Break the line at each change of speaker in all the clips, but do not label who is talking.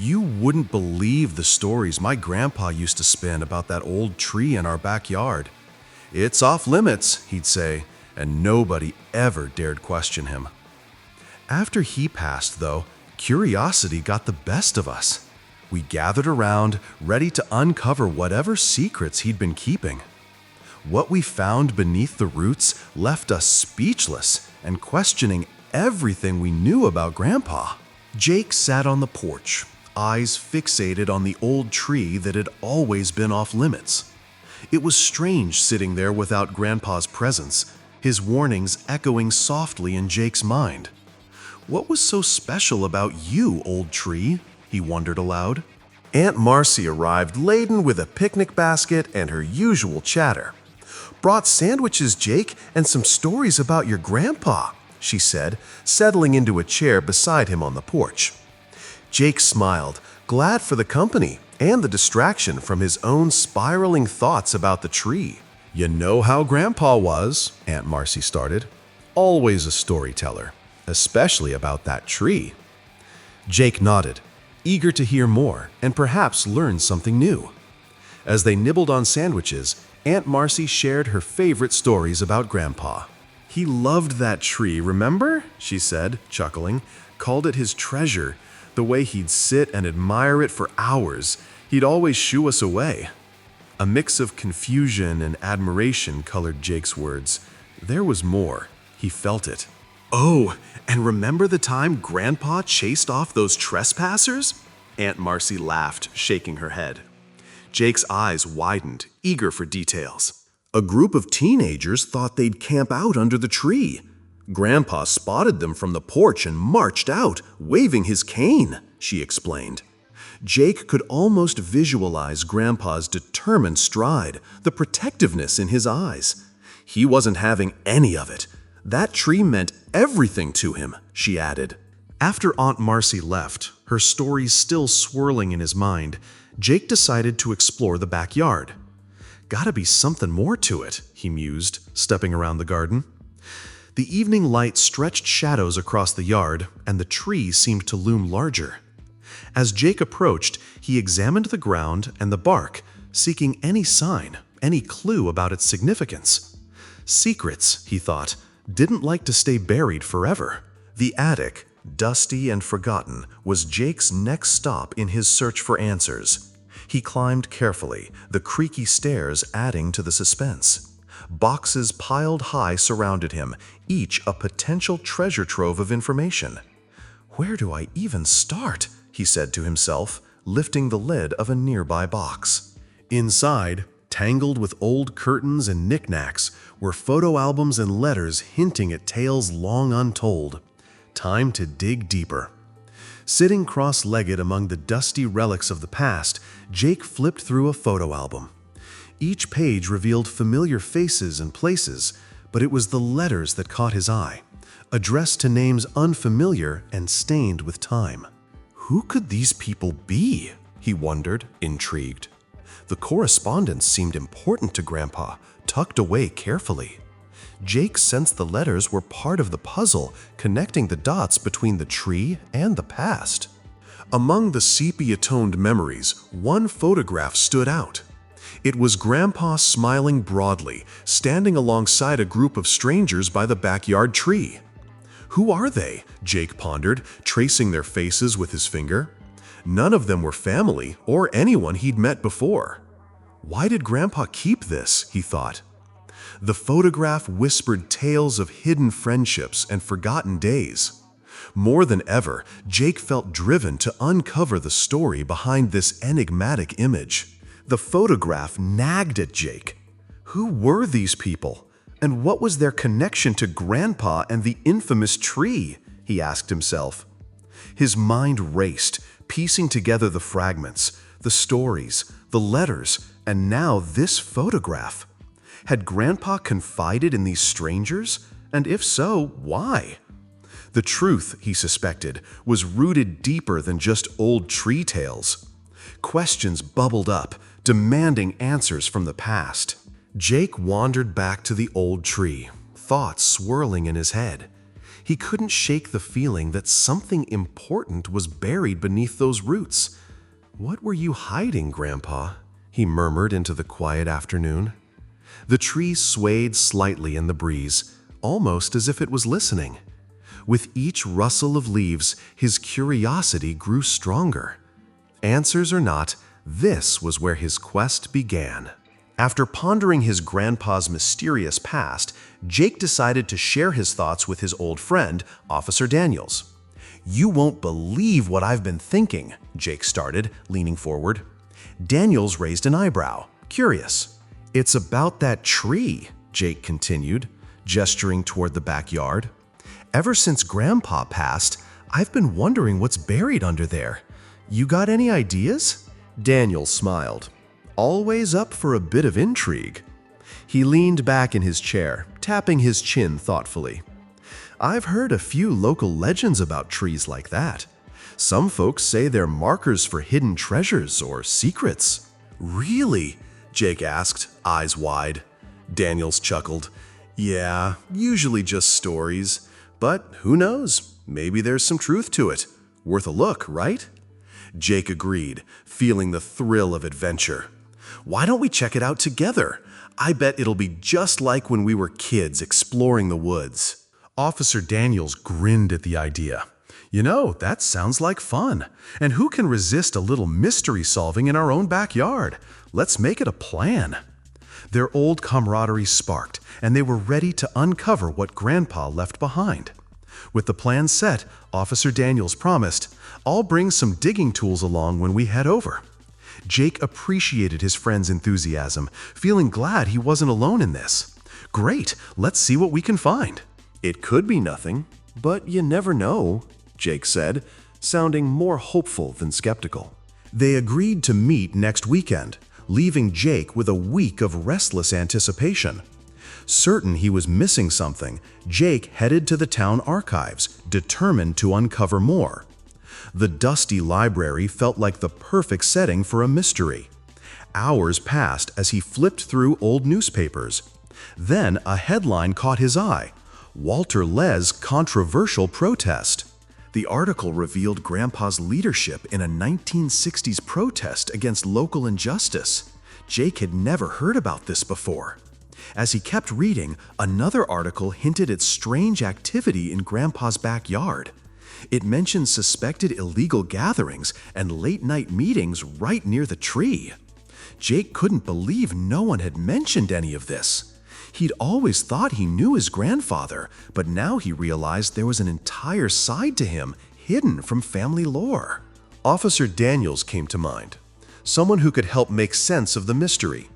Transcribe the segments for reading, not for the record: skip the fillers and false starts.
You wouldn't believe the stories my grandpa used to spin about that old tree in our backyard. It's off limits, he'd say, and nobody ever dared question him. After he passed, though, curiosity got the best of us. We gathered around, ready to uncover whatever secrets he'd been keeping. What we found beneath the roots left us speechless and questioning everything we knew about Grandpa. Jake sat on the porch, eyes fixated on the old tree that had always been off limits. It was strange sitting there without Grandpa's presence, his warnings echoing softly in Jake's mind. What was so special about you, old tree? He wondered aloud. Aunt Marcy arrived laden with a picnic basket and her usual chatter. "Brought sandwiches, Jake, and some stories about your grandpa," she said, settling into a chair beside him on the porch. Jake smiled, glad for the company and the distraction from his own spiraling thoughts about the tree. "You know how Grandpa was," Aunt Marcy started. "Always a storyteller, especially about that tree." Jake nodded, eager to hear more and perhaps learn something new. As they nibbled on sandwiches, Aunt Marcy shared her favorite stories about Grandpa. "He loved that tree, remember?" she said, chuckling. "Called it his treasure. The way he'd sit and admire it for hours. He'd always shoo us away." A mix of confusion and admiration colored Jake's words. There was more. He felt it. "Oh, and remember the time Grandpa chased off those trespassers?" Aunt Marcy laughed, shaking her head. Jake's eyes widened, eager for details. "A group of teenagers thought they'd camp out under the tree. Grandpa spotted them from the porch and marched out, waving his cane," she explained. Jake could almost visualize Grandpa's determined stride, the protectiveness in his eyes. He wasn't having any of it. That tree meant everything to him, she added. After Aunt Marcy left, her stories still swirling in his mind, Jake decided to explore the backyard. "Gotta be something more to it," he mused, stepping around the garden. The evening light stretched shadows across the yard, and the tree seemed to loom larger. As Jake approached, he examined the ground and the bark, seeking any sign, any clue about its significance. Secrets, he thought, didn't like to stay buried forever. The attic, dusty and forgotten, was Jake's next stop in his search for answers. He climbed carefully, the creaky stairs adding to the suspense. Boxes piled high surrounded him, each a potential treasure trove of information. "Where do I even start?" he said to himself, lifting the lid of a nearby box. Inside, tangled with old curtains and knickknacks, were photo albums and letters hinting at tales long untold. Time to dig deeper. Sitting cross-legged among the dusty relics of the past, Jake flipped through a photo album. Each page revealed familiar faces and places, but it was the letters that caught his eye, addressed to names unfamiliar and stained with time. Who could these people be? He wondered, intrigued. The correspondence seemed important to Grandpa, tucked away carefully. Jake sensed the letters were part of the puzzle, connecting the dots between the tree and the past. Among the sepia-toned memories, one photograph stood out. It was Grandpa smiling broadly, standing alongside a group of strangers by the backyard tree. Who are they? Jake pondered, tracing their faces with his finger. None of them were family or anyone he'd met before. Why did Grandpa keep this? He thought. The photograph whispered tales of hidden friendships and forgotten days. More than ever, Jake felt driven to uncover the story behind this enigmatic image. The photograph nagged at Jake. Who were these people? And what was their connection to Grandpa and the infamous tree? He asked himself. His mind raced, piecing together the fragments, the stories, the letters, and now this photograph. Had Grandpa confided in these strangers? And if so, why? The truth, he suspected, was rooted deeper than just old tree tales. Questions bubbled up, demanding answers from the past. Jake wandered back to the old tree, thoughts swirling in his head. He couldn't shake the feeling that something important was buried beneath those roots. "What were you hiding, Grandpa?" he murmured into the quiet afternoon. The tree swayed slightly in the breeze, almost as if it was listening. With each rustle of leaves, his curiosity grew stronger. Answers or not, this was where his quest began. After pondering his grandpa's mysterious past, Jake decided to share his thoughts with his old friend, Officer Daniels. "You won't believe what I've been thinking," Jake started, leaning forward. Daniels raised an eyebrow, curious. "It's about that tree," Jake continued, gesturing toward the backyard. "Ever since Grandpa passed, I've been wondering what's buried under there. You got any ideas?" Daniels smiled, always up for a bit of intrigue. He leaned back in his chair, tapping his chin thoughtfully. "I've heard a few local legends about trees like that. Some folks say they're markers for hidden treasures or secrets." "Really?" Jake asked, eyes wide. Daniels chuckled. "Yeah, usually just stories. But who knows? Maybe there's some truth to it. Worth a look, right?" Jake agreed, feeling the thrill of adventure. "Why don't we check it out together? I bet it'll be just like when we were kids exploring the woods." Officer Daniels grinned at the idea. "You know, that sounds like fun. And who can resist a little mystery solving in our own backyard? Let's make it a plan." Their old camaraderie sparked, and they were ready to uncover what Grandpa left behind. With the plan set, Officer Daniels promised, "I'll bring some digging tools along when we head over." Jake appreciated his friend's enthusiasm, feeling glad he wasn't alone in this. "Great, let's see what we can find." "It could be nothing, but you never know," Jake said, sounding more hopeful than skeptical. They agreed to meet next weekend, leaving Jake with a week of restless anticipation. Certain he was missing something, Jake headed to the town archives, determined to uncover more. The dusty library felt like the perfect setting for a mystery. Hours passed as he flipped through old newspapers. Then a headline caught his eye: "Walter Les Controversial Protest." The article revealed Grandpa's leadership in a 1960s protest against local injustice. Jake had never heard about this before. As he kept reading, another article hinted at strange activity in Grandpa's backyard. It mentioned suspected illegal gatherings and late-night meetings right near the tree. Jake couldn't believe no one had mentioned any of this. He'd always thought he knew his grandfather, but now he realized there was an entire side to him hidden from family lore. Officer Daniels came to mind, someone who could help make sense of the mystery.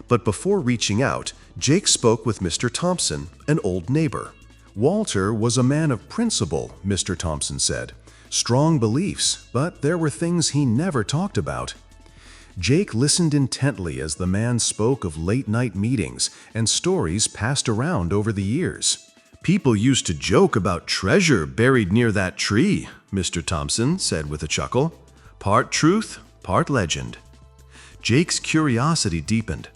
But before reaching out, Jake spoke with Mr. Thompson, an old neighbor. Walter was a man of principle, Mr. Thompson said. Strong beliefs, but there were things he never talked about. Jake listened intently as the man spoke of late-night meetings and stories passed around over the years. "People used to joke about treasure buried near that tree," Mr. Thompson said with a chuckle. "Part truth, part legend." Jake's curiosity deepened.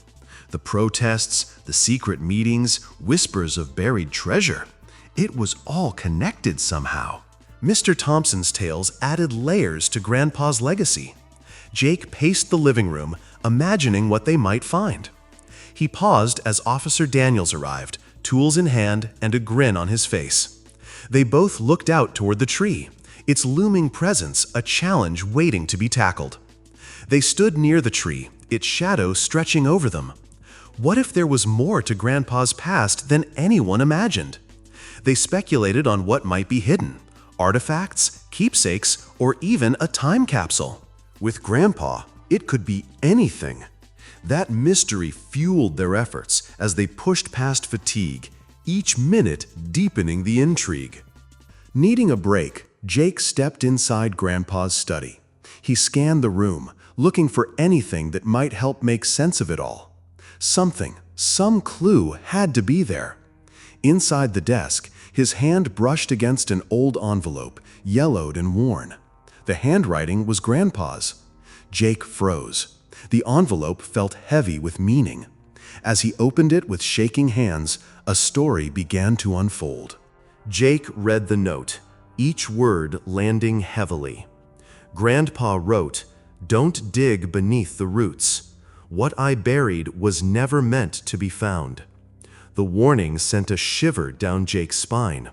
The protests, the secret meetings, whispers of buried treasure. It was all connected somehow. Mr. Thompson's tales added layers to Grandpa's legacy. Jake paced the living room, imagining what they might find. He paused as Officer Daniels arrived, tools in hand and a grin on his face. They both looked out toward the tree, its looming presence a challenge waiting to be tackled. They stood near the tree, its shadow stretching over them. What if there was more to Grandpa's past than anyone imagined? They speculated on what might be hidden: artifacts, keepsakes, or even a time capsule. With Grandpa, it could be anything. That mystery fueled their efforts as they pushed past fatigue, each minute deepening the intrigue. Needing a break, Jake stepped inside Grandpa's study. He scanned the room, looking for anything that might help make sense of it all. Some clue had to be there. Inside the desk, his hand brushed against an old envelope, yellowed and worn. The handwriting was Grandpa's. Jake froze. The envelope felt heavy with meaning. As he opened it with shaking hands, a story began to unfold. Jake read the note, each word landing heavily. Grandpa wrote, "Don't dig beneath the roots. What I buried was never meant to be found." The warning sent a shiver down Jake's spine.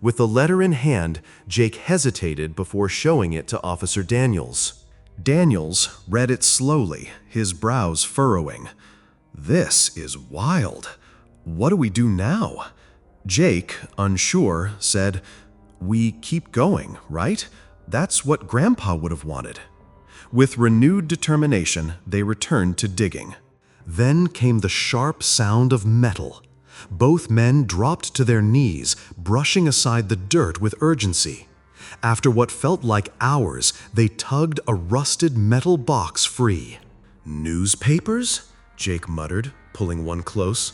With the letter in hand, Jake hesitated before showing it to Officer Daniels. Daniels read it slowly, his brows furrowing. "This is wild. What do we do now?" Jake, unsure, said, "We keep going, right? That's what Grandpa would have wanted." With renewed determination, they returned to digging. Then came the sharp sound of metal. Both men dropped to their knees, brushing aside the dirt with urgency. After what felt like hours, they tugged a rusted metal box free. "Newspapers?" Jake muttered, pulling one close.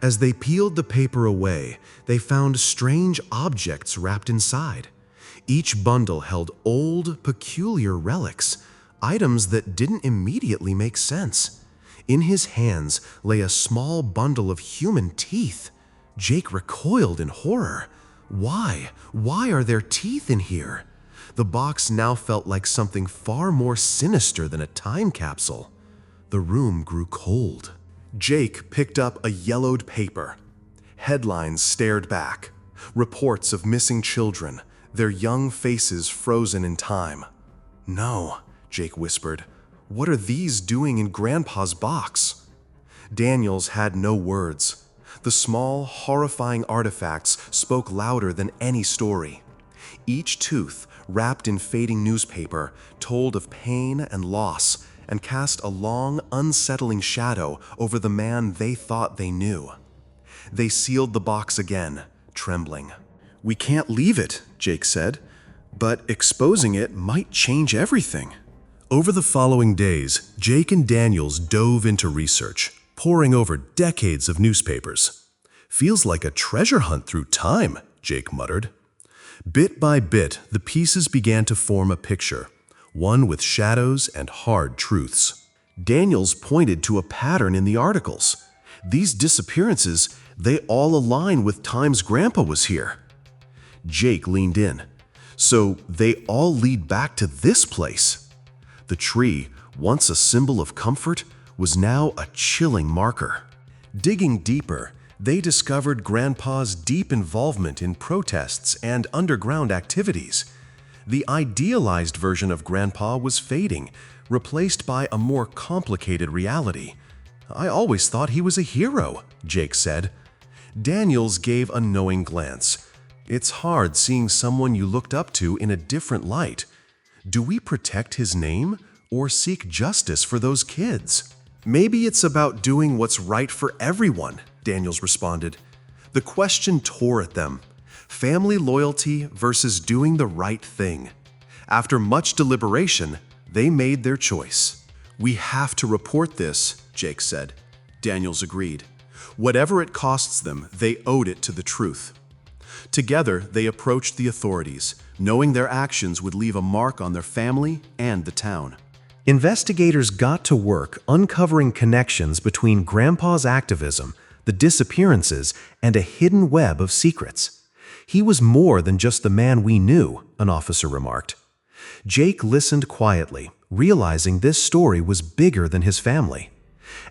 As they peeled the paper away, they found strange objects wrapped inside. Each bundle held old, peculiar relics, items that didn't immediately make sense. In his hands lay a small bundle of human teeth. Jake recoiled in horror. Why? Why are there teeth in here? The box now felt like something far more sinister than a time capsule. The room grew cold. Jake picked up a yellowed paper. Headlines stared back. Reports of missing children, their young faces frozen in time. "No," Jake whispered. "What are these doing in Grandpa's box?" Daniels had no words. The small, horrifying artifacts spoke louder than any story. Each tooth, wrapped in fading newspaper, told of pain and loss and cast a long, unsettling shadow over the man they thought they knew. They sealed the box again, trembling. "We can't leave it," Jake said, "but exposing it might change everything." Over the following days, Jake and Daniels dove into research, poring over decades of newspapers. "Feels like a treasure hunt through time," Jake muttered. Bit by bit, the pieces began to form a picture, one with shadows and hard truths. Daniels pointed to a pattern in the articles. "These disappearances, they all align with times Grandpa was here." Jake leaned in. "So they all lead back to this place." The tree, once a symbol of comfort, was now a chilling marker. Digging deeper, they discovered Grandpa's deep involvement in protests and underground activities. The idealized version of Grandpa was fading, replaced by a more complicated reality. "I always thought he was a hero," Jake said. Daniels gave a knowing glance. "It's hard seeing someone you looked up to in a different light. Do we protect his name or seek justice for those kids?" "Maybe it's about doing what's right for everyone," Daniels responded. The question tore at them. Family loyalty versus doing the right thing. After much deliberation, they made their choice. "We have to report this," Jake said. Daniels agreed. Whatever it costs them, they owed it to the truth. Together, they approached the authorities, knowing their actions would leave a mark on their family and the town. Investigators got to work uncovering connections between Grandpa's activism, the disappearances, and a hidden web of secrets. "He was more than just the man we knew," an officer remarked. Jake listened quietly, realizing this story was bigger than his family.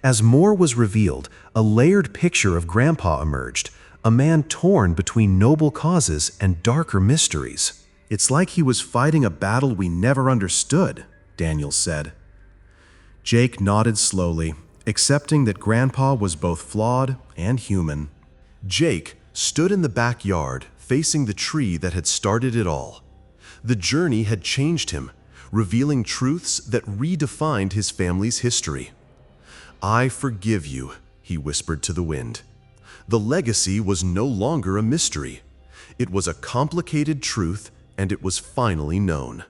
As more was revealed, a layered picture of Grandpa emerged, a man torn between noble causes and darker mysteries. "It's like he was fighting a battle we never understood," Daniels said. Jake nodded slowly, accepting that Grandpa was both flawed and human. Jake stood in the backyard, facing the tree that had started it all. The journey had changed him, revealing truths that redefined his family's history. "I forgive you," he whispered to the wind. The legacy was no longer a mystery. It was a complicated truth, and it was finally known.